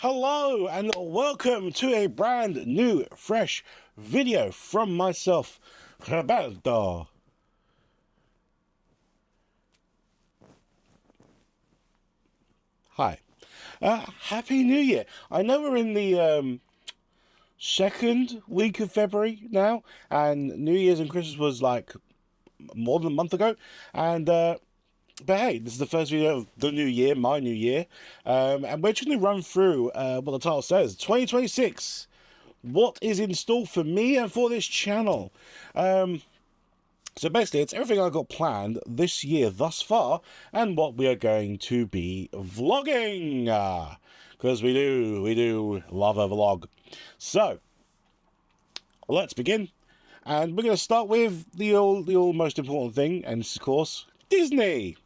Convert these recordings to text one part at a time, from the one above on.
Hello and welcome to a brand new, fresh video from myself, Roberto. Hi. Happy New Year. I know we're in the second week of February now, and New Year's and Christmas was like more than a month ago, and but hey, this is the first video of the new year, my new year, and we're just going to run through what the title says, 2026. What is in store for me and for this channel? So basically, it's everything I got planned this year thus far, and what we are going to be vlogging, because we do love a vlog. So let's begin, and we're going to start with the all most important thing, and this is, of course, Disney.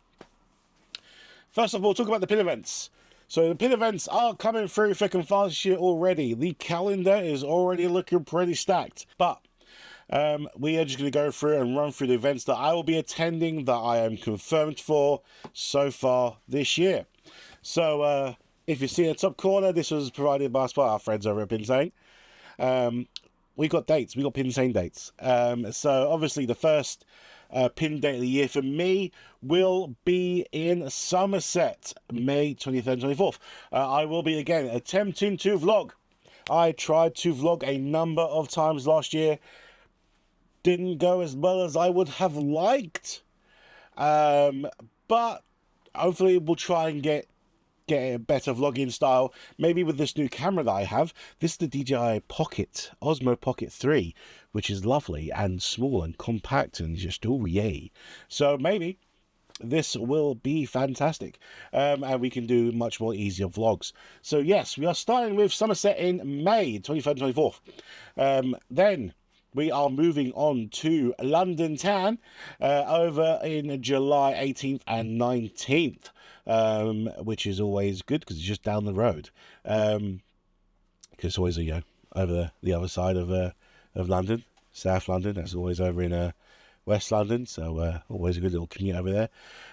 First of all, talk about the pin events. So the pin events are coming through thick and fast this year already. The calendar is already looking pretty stacked. But we are just going to go through and run through the events that I will be attending, that I am confirmed for so far this year. So if you see in the top corner, this was provided by our friends over at Pinsane. We got dates. We got Pinsane dates. So obviously the first pin date of the year for me will be in Somerset, May 23rd and 24th. I will be again attempting to vlog. I tried to vlog a number of times last year. Didn't go as well as I would have liked. But hopefully we'll try and get a better vlogging style, maybe with this new camera that I have. This is the DJI Pocket, Osmo Pocket 3, which is lovely and small and compact and just all yay. So maybe this will be fantastic, and we can do much more easier vlogs. So yes, we are starting with Somerset in May 23rd and 24th. Then we are moving on to London Town over in July 18th and 19th. Which is always good because it's just down the road. Because it's always over the other side of London, South London. That's always over in West London, so always a good little commute over there.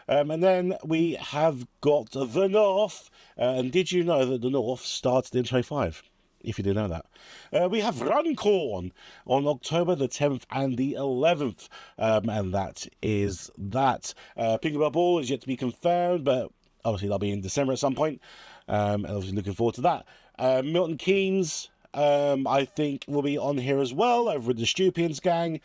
And then we have got the North. And did you know that the North starts in 25? If you didn't know that. We have Runcorn on October the 10th and the 11th. And that is that. Pinkenba Ball is yet to be confirmed, but obviously that'll be in December at some point. And obviously looking forward to that. Milton Keynes, I think, will be on here as well, over at the Stupians gang.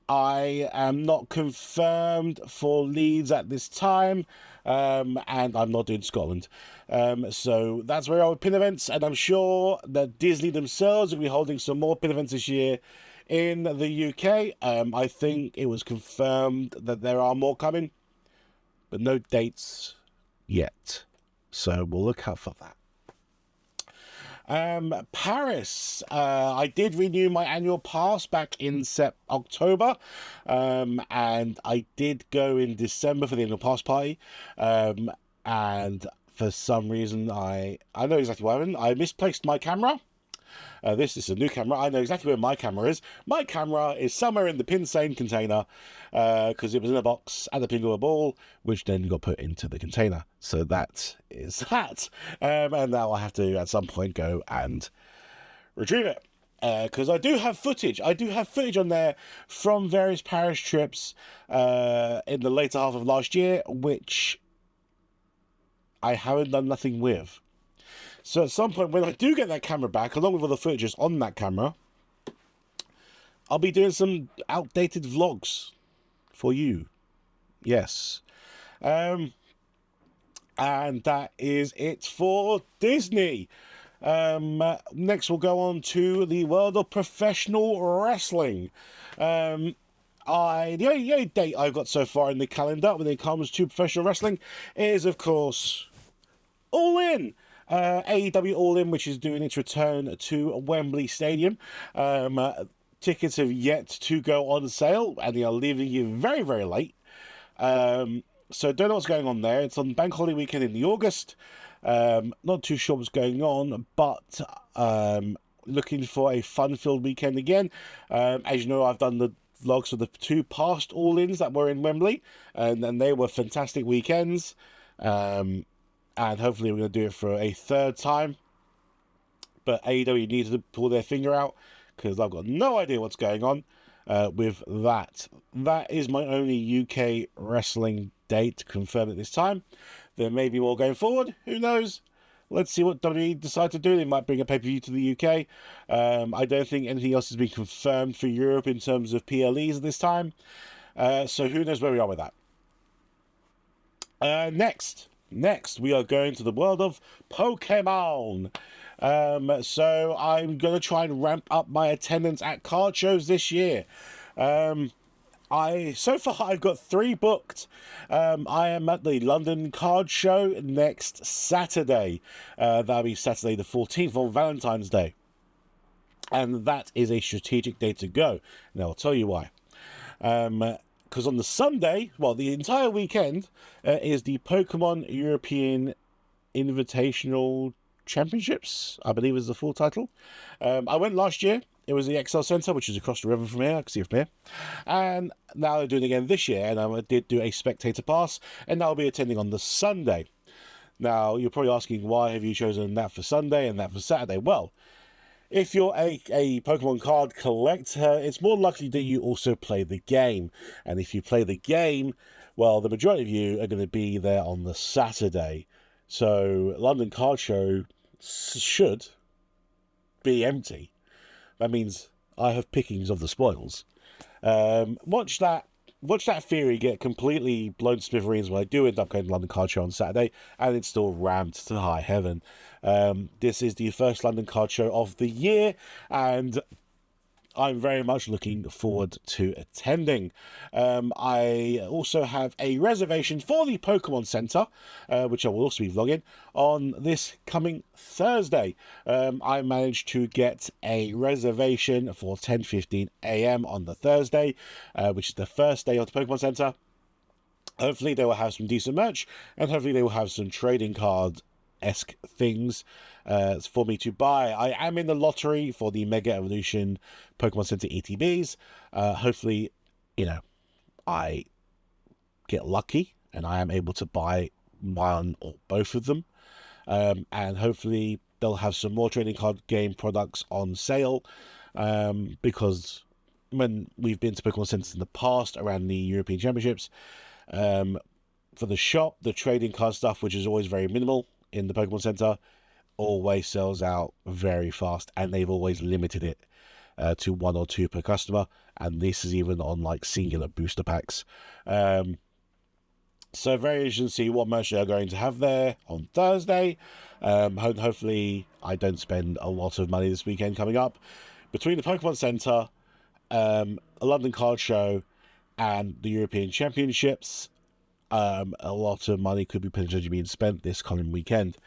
I am not confirmed for Leeds at this time, and I'm not doing Scotland. So that's where I would pin events, and I'm sure that Disney themselves will be holding some more pin events this year in the UK. I think it was confirmed that there are more coming, but no dates yet. So we'll look out for that. Paris, I did renew my annual pass back in October, and I did go in December for the annual pass party, and for some reason I know exactly what happened. I misplaced my camera. This is a new camera. I know exactly where my camera is. My camera is somewhere in the Pinsane container, because it was in a box at the Pinkenba Ball, which then got put into the container. So that is that. And now I have to, at some point, go and retrieve it. Because I do have footage. I do have footage on there from various Paris trips in the later half of last year, which I haven't done nothing with. So at some point, when I do get that camera back, along with all the footages on that camera, I'll be doing some outdated vlogs for you. Yes. And that is it for Disney. Next, we'll go on to the world of professional wrestling. The only date I've got so far in the calendar when it comes to professional wrestling is, of course, All In. AEW All In, which is doing its return to Wembley Stadium. Tickets have yet to go on sale, and they are leaving you very, very late. So don't know what's going on there. It's on Bank Holiday weekend in the August. Not too sure what's going on, but looking for a fun-filled weekend again. As you know, I've done the vlogs for the two past All-Ins that were in Wembley, and they were fantastic weekends. and hopefully we're going to do it for a third time. But AEW needs to pull their finger out, because I've got no idea what's going on with that. That is my only UK wrestling date confirmed at this time. There may be more going forward. Who knows? Let's see what WWE decide to do. They might bring a pay-per-view to the UK. I don't think anything else has been confirmed for Europe in terms of PLEs this time. So who knows where we are with that. Next, we are going to the world of Pokemon. So I'm going to try and ramp up my attendance at card shows this year. So far I've got 3 booked. I am at the London Card Show next Saturday. That'll be Saturday the 14th on Valentine's Day. And that is a strategic day to go. Now I'll tell you why. Because on the Sunday, well, the entire weekend, is the Pokemon European Invitational Championships, I believe is the full title. I went last year. It was the Excel Centre, which is across the river from here. I can see it from here. And now they're doing it again this year. And I did do a spectator pass. And I'll be attending on the Sunday. Now, you're probably asking, why have you chosen that for Sunday and that for Saturday? Well, if you're a Pokemon card collector, it's more likely that you also play the game. And if you play the game, well, the majority of you are going to be there on the Saturday. So London Card Show should be empty. That means I have pickings of the spoils. Watch that theory get completely blown to smithereens when I do end up going to London Card Show on Saturday, and it's still rammed to high heaven. This is the first London Card Show of the year, and I'm very much looking forward to attending. I also have a reservation for the Pokemon Center, which I will also be vlogging, on this coming Thursday. I managed to get a reservation for 10:15 a.m. on the Thursday, which is the first day of the Pokemon Center. Hopefully they will have some decent merch, and hopefully they will have some trading card-esque things for me to buy. I am in the lottery for the Mega Evolution Pokemon Center ETBs. Hopefully, I get lucky and I am able to buy one or both of them. And hopefully they'll have some more trading card game products on sale. Because when we've been to Pokemon Centers in the past around the European Championships, for the shop, the trading card stuff, which is always very minimal in the Pokemon Center, always sells out very fast, and they've always limited it to 1 or 2 per customer, and this is even on like singular booster packs. So very interesting to see what merch they're going to have there on Thursday. Hopefully I don't spend a lot of money this weekend coming up. Between the Pokemon Center, a London Card Show, and the European Championships, a lot of money could be potentially being spent this coming weekend.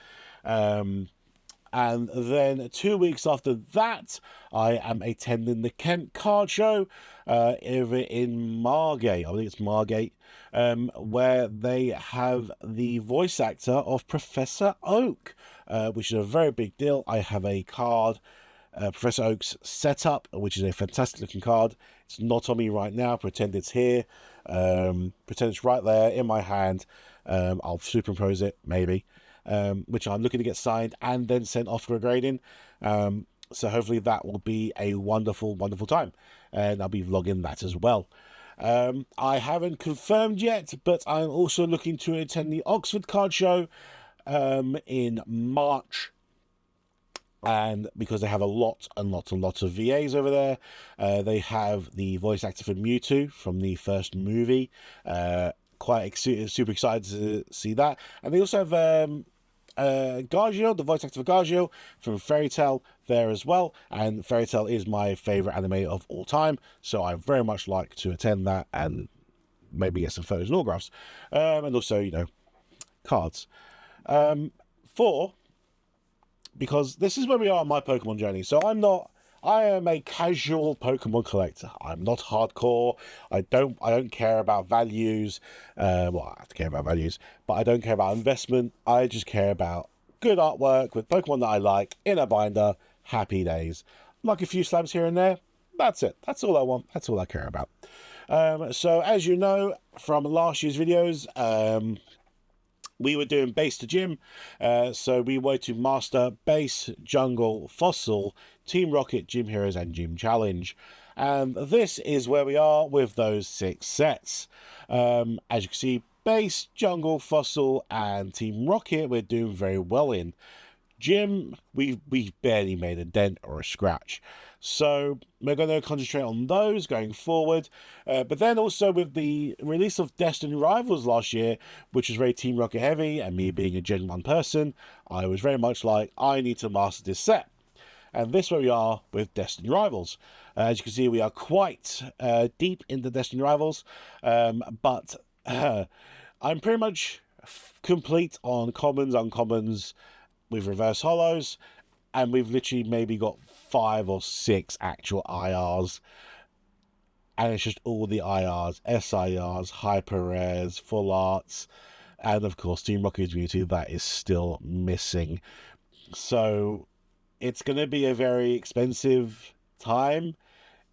And then 2 weeks after that, I am attending the Kent Card Show over in Margate. I think it's Margate, where they have the voice actor of Professor Oak, which is a very big deal. I have a card, Professor Oak's Setup, which is a fantastic looking card. It's not on me right now. Pretend it's here. Pretend it's right there in my hand. I'll superimpose it, maybe. Which I'm looking to get signed and then sent off for a grading. So hopefully that will be a wonderful, wonderful time. And I'll be vlogging that as well. I haven't confirmed yet, but I'm also looking to attend the Oxford Card Show in March. And because they have a lot of VAs over there, they have the voice actor for Mewtwo from the first movie. Quite super excited to see that. And they also have Gargiel, the voice actor for Gargiel from Fairy Tail there as well. And Fairy Tail is my favourite anime of all time, so I very much like to attend that and maybe get some photos and autographs. And also, cards. Because this is where we are on my Pokemon journey. So I am a casual Pokemon collector. I'm not hardcore. I don't care about values. Well, I have to care about values, but I don't care about investment. I just care about good artwork with Pokemon that I like in a binder. Happy days. Like a few slabs here and there. That's it. That's all I want. That's all I care about. So as you know from last year's videos, we were doing base to gym, so we were to master base, jungle, fossil, Team Rocket, Gym Heroes, and Gym Challenge. And this is where we are with those 6 sets. As you can see, base, jungle, fossil, and Team Rocket we're doing very well in. Gym, we've barely made a dent or a scratch. So we're going to concentrate on those going forward. But then also with the release of Destiny Rivals last year, which was very Team Rocket heavy, and me being a Gen 1 person, I was very much like, I need to master this set. And this is where we are with Destiny Rivals. As you can see, we are quite deep into Destiny Rivals. But I'm pretty much complete on commons, uncommons, with reverse hollows, and we've literally maybe got 5 or 6 actual IRs, and it's just all the IRs, SIRs, hyper rares, full arts, and of course Team Rocket's Mewtwo that is still missing. So it's going to be a very expensive time,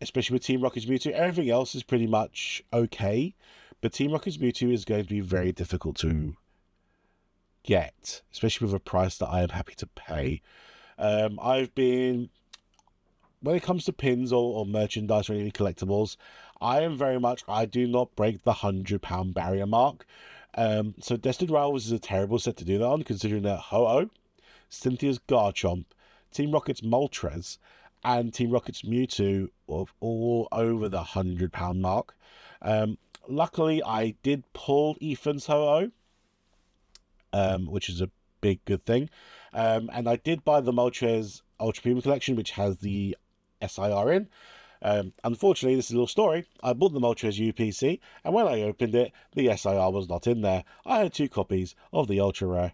especially with Team Rocket's Mewtwo. Everything else is pretty much okay, but Team Rocket's Mewtwo is going to be very difficult to get, especially with a price that I am happy to pay. I've been, when it comes to pins or merchandise or any collectibles, I am very much, I do not break the £100 barrier mark. So Destiny Rivals is a terrible set to do that on, considering that Ho-Oh, Cynthia's Garchomp, Team Rocket's Moltres, and Team Rocket's Mewtwo are all over the £100 mark. Luckily, I did pull Ethan's Ho-Oh, which is a big good thing. And I did buy the Moltres Ultra Premium Collection, which has the SIR in. Unfortunately, this is a little story. I bought the Moltres UPC, and when I opened it, the SIR was not in there. I had 2 copies of the Ultra Rare.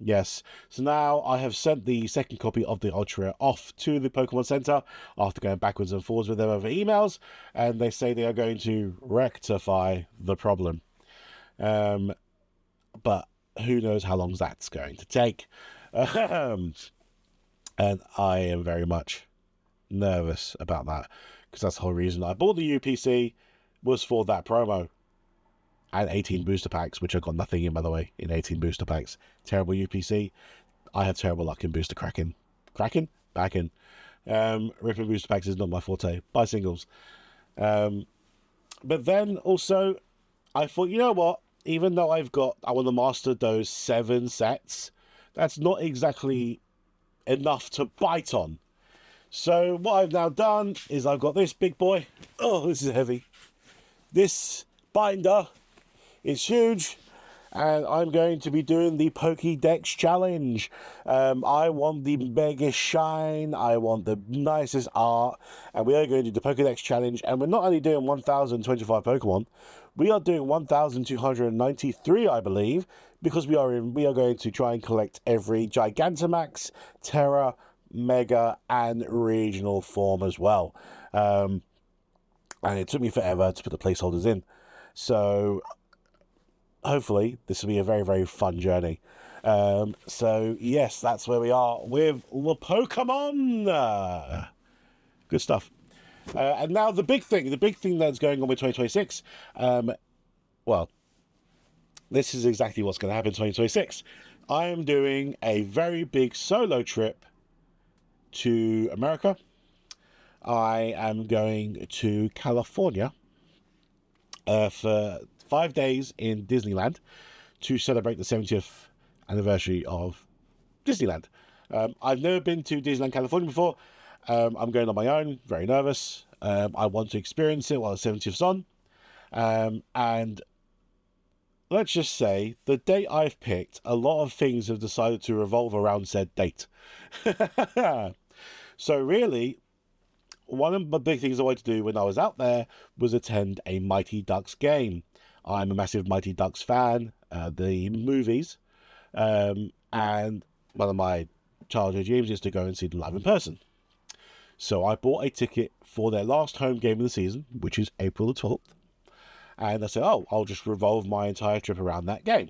Yes, so now I have sent the second copy of the Ultra Rare off to the Pokemon Center after going backwards and forwards with them over emails, and they say they are going to rectify the problem. But who knows how long that's going to take. And I am very much nervous about that, because that's the whole reason I bought the UPC was for that promo. And 18 booster packs, which I got nothing in, by the way, in 18 booster packs. Terrible UPC. I have terrible luck in booster cracking. Back in. Ripping booster packs is not my forte. Buy singles. But then also, I thought, you know what? Even though I want to master those 7 sets, that's not exactly enough to bite on. So what I've now done is I've got this big boy. Oh, this is heavy. This binder is huge, and I'm going to be doing the Pokédex challenge. I want the biggest shine, I want the nicest art, and we are going to do the Pokédex challenge. And we're not only doing 1025 Pokemon, we are doing 1293, I believe, because we are going to try and collect every Gigantamax, Terra, Mega, and regional form as well. And it took me forever to put the placeholders in, so hopefully this will be a very, very fun journey. So yes, that's where we are with the Pokemon. Good stuff. And now the big thing that's going on with 2026. Well, this is exactly what's going to happen in 2026. I am doing a very big solo trip to America. I am going to California for 5 days in Disneyland to celebrate the 70th anniversary of Disneyland. I've never been to Disneyland California before. I'm going on my own, very nervous. I want to experience it while the 70th's on. And let's just say the date I've picked, a lot of things have decided to revolve around said date. So really, one of the big things I wanted to do when I was out there was attend a Mighty Ducks game. I'm a massive Mighty Ducks fan, the movies, and one of my childhood dreams is to go and see them live in person. So I bought a ticket for their last home game of the season, which is April the 12th. And I said, oh, I'll just revolve my entire trip around that game.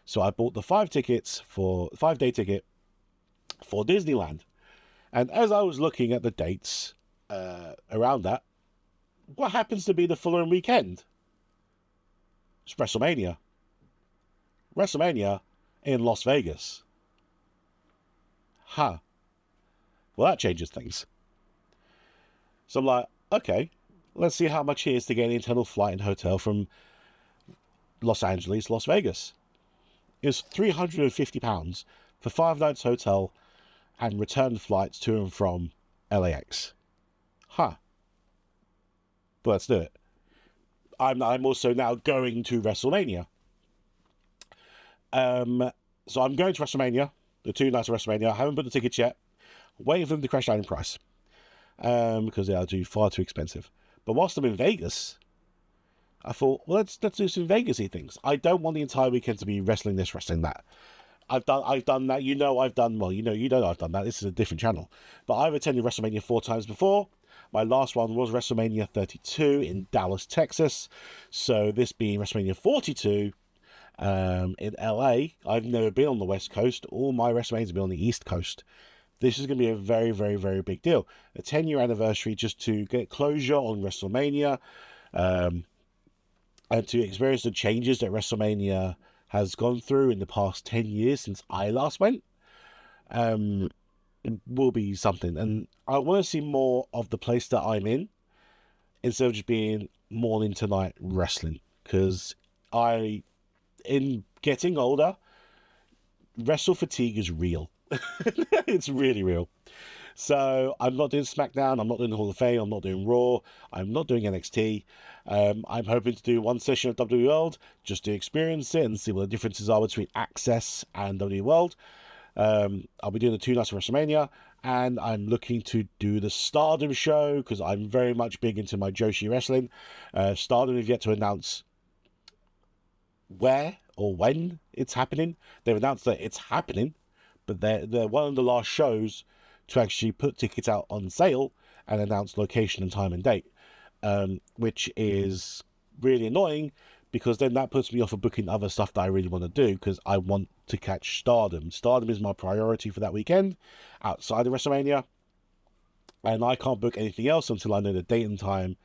So I bought the 5-day ticket for Disneyland. And as I was looking at the dates around that, what happens to be the following weekend? It's WrestleMania. WrestleMania in Las Vegas. Huh. Well, that changes things. So I'm like, okay, let's see how much it is to get an internal flight and hotel from Los Angeles, Las Vegas. It was £350 for 5 nights hotel and return flights to and from LAX. Huh. But let's do it. I'm also now going to WrestleMania. So I'm going to WrestleMania, the 2 nights of WrestleMania. I haven't booked the tickets yet. Waiting for them to crash down in price. Because they are far too expensive. But whilst I'm in Vegas, I thought, well, let's do some Vegas-y things. I don't want the entire weekend to be wrestling this, wrestling that. I've done that. I've done that. This is a different channel. But I've attended WrestleMania 4 times before. My last one was WrestleMania 32 in Dallas, Texas. So this being WrestleMania 42 in LA. I've never been on the West Coast. All my WrestleManias have been on the East Coast. This is going to be a very, very, very big deal. A 10-year anniversary just to get closure on WrestleMania and to experience the changes that WrestleMania has gone through in the past 10 years since I last went. It will be something. And I want to see more of the place that I'm in instead of just being morning to night wrestling. Because in getting older, wrestle fatigue is real. It's really real. So I'm not doing SmackDown, I'm not doing the Hall of Fame, I'm not doing Raw, I'm not doing NXT. I'm hoping to do one session of WWE World just to experience it and see what the differences are between Access and WWE World. I'll be doing the 2 nights of WrestleMania, and I'm looking to do the Stardom show because I'm very much big into my Joshi wrestling. Stardom have yet to announce where or when it's happening. They've announced that it's happening, but they're one of the last shows to actually put tickets out on sale and announce location and time and date, which is really annoying because then that puts me off of booking other stuff that I really want to do because I want to catch Stardom. Stardom is my priority for that weekend outside of WrestleMania, and I can't book anything else until I know the date and time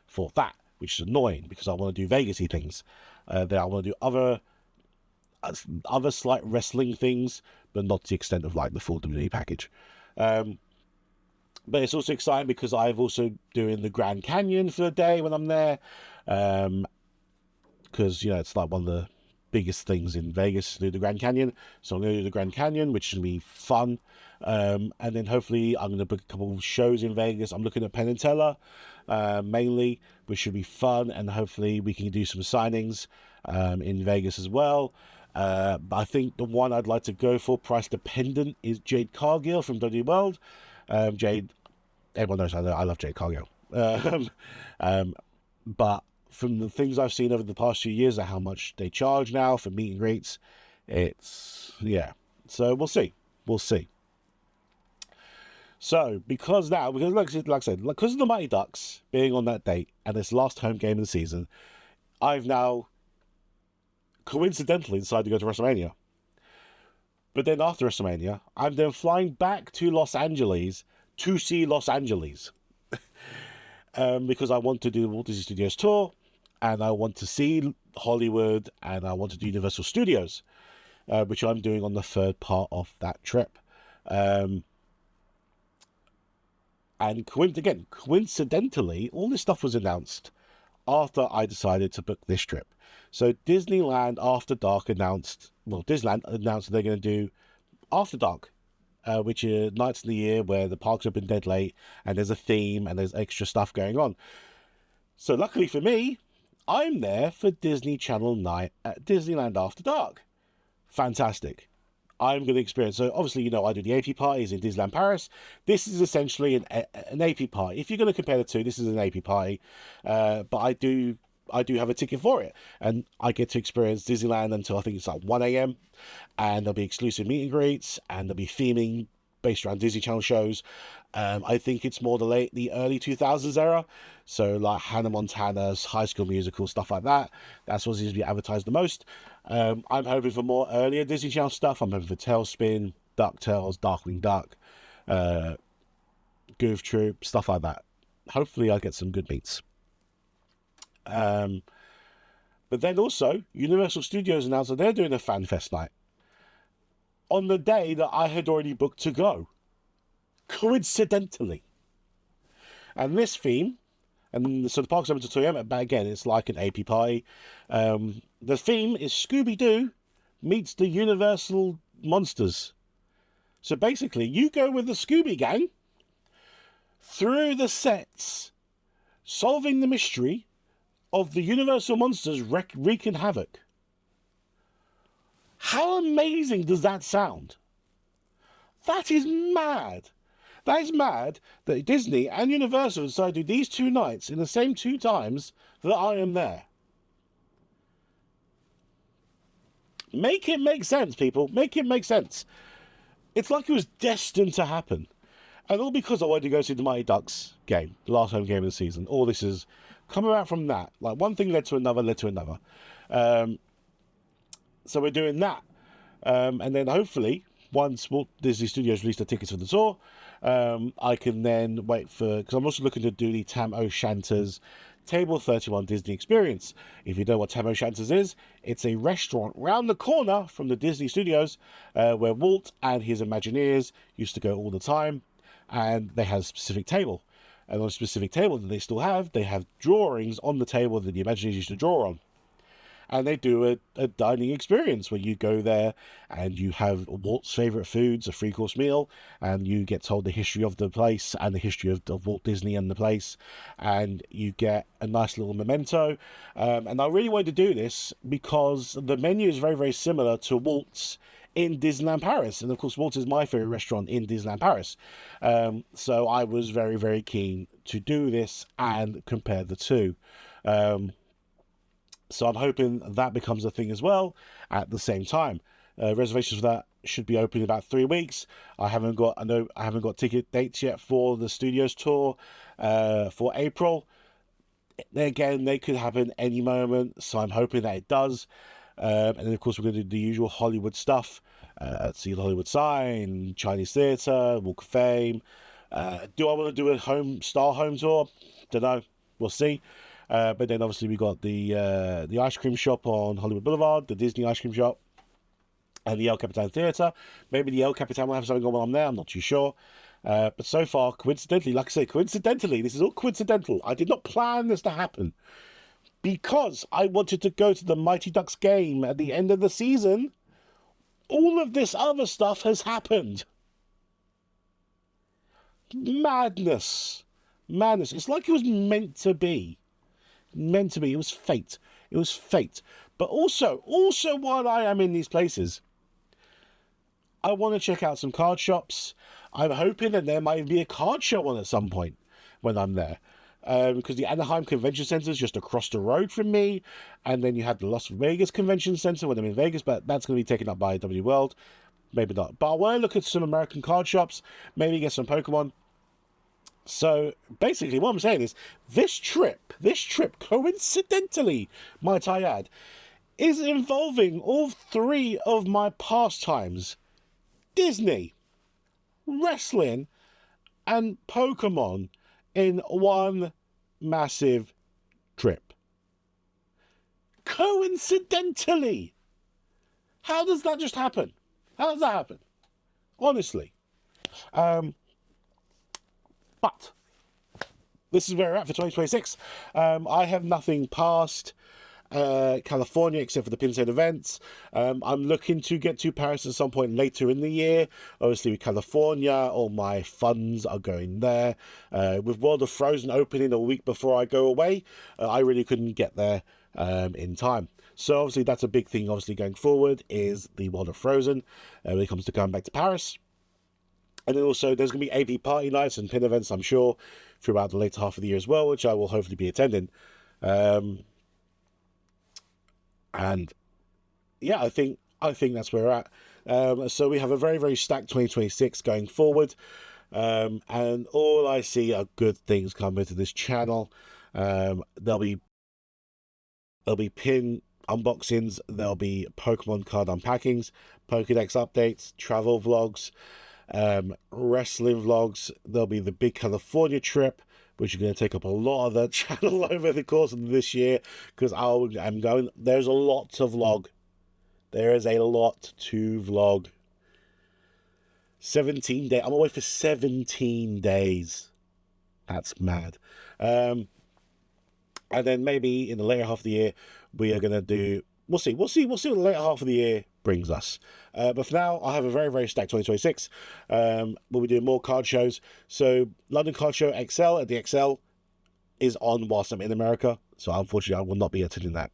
for that, which is annoying because I want to do Vegas-y things. Then I want to do other slight wrestling things, but not to the extent of like the full WWE package. But it's also exciting because I've also doing the Grand Canyon for the day when I'm there. Because, it's like one of the biggest things in Vegas to do the Grand Canyon. So I'm going to do the Grand Canyon, which should be fun. And then hopefully I'm going to book a couple of shows in Vegas. I'm looking at Penn and Teller, mainly, which should be fun. And hopefully we can do some signings in Vegas as well. But I think the one I'd like to go for, price dependent, is Jade Cargill from WWE World. Jade, everyone knows I love Jade Cargill. But from the things I've seen over the past few years, how much they charge now for meet and greets, so we'll see. So because like I said, because of the Mighty Ducks being on that date and this last home game of the season, I've now coincidentally decided to go to WrestleMania. But then after WrestleMania, I'm then flying back to Los Angeles to see Los Angeles. Because I want to do the Walt Disney Studios tour, and I want to see Hollywood, and I want to do Universal Studios, which I'm doing on the 3rd part of that trip. And coincidentally, all this stuff was announced after I decided to book this trip. So Disneyland After Dark Disneyland announced they're going to do After Dark, which are nights in the year where the parks open dead late and there's a theme and there's extra stuff going on. So luckily for me, I'm there for Disney Channel night at Disneyland After Dark. Fantastic. I'm going to experience. So obviously, I do the AP parties in Disneyland Paris. This is essentially an AP party. If you're going to compare the two, this is an AP party. But I do have a ticket for it, and I get to experience Disneyland until I think it's like 1 a.m. and there'll be exclusive meet and greets, and there'll be theming based around Disney Channel shows. I think it's more the early 2000s era, so like Hannah Montana's High School Musical, stuff like that. That's what seems to be advertised the most. I'm hoping for more earlier Disney Channel stuff. I'm hoping for Tailspin, DuckTales, Darkwing Duck, Goof Troop, stuff like that. Hopefully I get some good meets. But then also, Universal Studios announced that they're doing a Fan Fest night on the day that I had already booked to go. Coincidentally. And this theme, and so the park's open to 2 a.m., but again, it's like an AP party. The theme is Scooby-Doo meets the Universal Monsters. So basically, you go with the Scooby Gang through the sets, solving the mystery of the Universal Monsters wreaking havoc. How amazing does that sound? That is mad. That is mad that Disney and Universal decided to do these 2 nights in the same 2 times that I am there. Make it make sense, people. Make it make sense. It's like it was destined to happen. And all because I wanted to go see the Mighty Ducks game, the last home game of the season. All this is coming out from that. Like, one thing led to another, so we're doing that. And then hopefully, once Walt Disney Studios release the tickets for the tour, I can then wait for... Because I'm also looking to do the Tam O'Shanter's Table 31 Disney Experience. If you know what Tam O'Shanter's is, it's a restaurant round the corner from the Disney Studios where Walt and his Imagineers used to go all the time. And they have a specific table. And on a specific table that they still have, they have drawings on the table that the Imagineers used to draw on. And they do a dining experience where you go there and you have Walt's favourite foods, a 3-course meal, and you get told the history of the place and the history of Walt Disney and the place, and you get a nice little memento. And I really wanted to do this because the menu is very, very similar to Walt's in Disneyland Paris. And of course, Walt's is my favourite restaurant in Disneyland Paris. So I was very, very keen to do this and compare the two. So I'm hoping that becomes a thing as well at the same time. Reservations for that should be open in about 3 weeks. I haven't got ticket dates yet for the Studios tour for April. Again, they could happen any moment, so I'm hoping that it does. And then of course we're going to do the usual Hollywood stuff. See the Hollywood sign, Chinese Theatre, Walk of Fame. Do I want to do a home tour? Don't know. We'll see. But then obviously we got the ice cream shop on Hollywood Boulevard, the Disney ice cream shop, and the El Capitan Theatre. Maybe the El Capitan will have something going on there, I'm not too sure. But so far, coincidentally, like I say, this is all coincidental. I did not plan this to happen because I wanted to go to the Mighty Ducks game at the end of the season. All of this other stuff has happened. Madness. It's like it was meant to be. It was fate. But also while I am in these places, I want to check out some card shops. I'm hoping that there might be a card show on at some point when I'm there. Because the Anaheim Convention Center is just across the road from me. And then you have the Las Vegas Convention Center when I'm in Vegas, but that's going to be taken up by W World. Maybe not. But I want to look at some American card shops, maybe get some Pokemon. So basically what I'm saying is this trip, coincidentally, might I add, is involving all 3 of my pastimes: Disney, wrestling, and Pokemon in one massive trip. Coincidentally. How does that just happen? How does that happen? Honestly. But this is where we're at for 2026. I have nothing past California except for the Pinside events. I'm looking to get to Paris at some point later in the year. Obviously with California, all my funds are going there. With World of Frozen opening a week before I go away, I really couldn't get there in time. So obviously that's a big thing obviously going forward is the World of Frozen when it comes to going back to Paris. And then also there's going to be AV party nights and pin events, I'm sure, throughout the later half of the year as well, which I will hopefully be attending. And yeah, I think that's where we're at. So we have a very, very stacked 2026 going forward. And all I see are good things coming to this channel. There'll be pin unboxings, there'll be Pokemon card unpackings, Pokédex updates, travel vlogs, wrestling vlogs. There'll be the big California trip, which is going to take up a lot of the channel over the course of this year, because I'm going. There's a lot to vlog. There is a lot to vlog. 17 days. I'm away for 17 days. That's mad. And then maybe in the later half of the year, we are going to do... We'll see what the later half of the year brings us. But for now, I have a very, very stacked 2026. We'll be doing more card shows. So London Card Show XL at the XL is on whilst I'm in America. So unfortunately, I will not be attending that.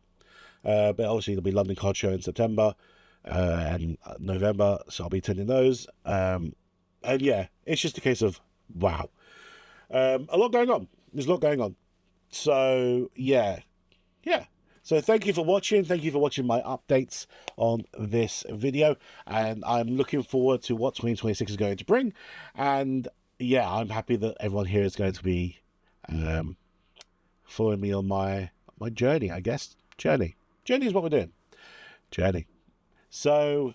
But obviously, there'll be London Card Show in September and November. So I'll be attending those. And yeah, it's just a case of, wow. A lot going on. There's a lot going on. So, yeah. So thank you for watching. Thank you for watching my updates on this video. And I'm looking forward to what 2026 is going to bring. And yeah, I'm happy that everyone here is going to be following me on my journey, I guess. Journey is what we're doing. Journey. So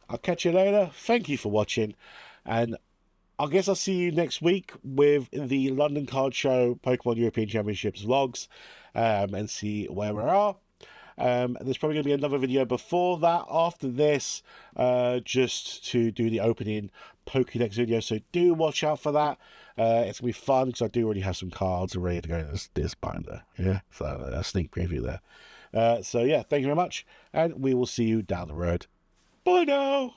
I'll catch you later. Thank you for watching. And I guess I'll see you next week with the London Card Show Pokemon European Championships vlogs, and see where we are. There's probably going to be another video before that, after this, just to do the opening Pokédex video, so do watch out for that. It's going to be fun, because I do already have some cards ready to go in this binder. Yeah, so a sneak preview there. So yeah, thank you very much, and we will see you down the road. Bye now!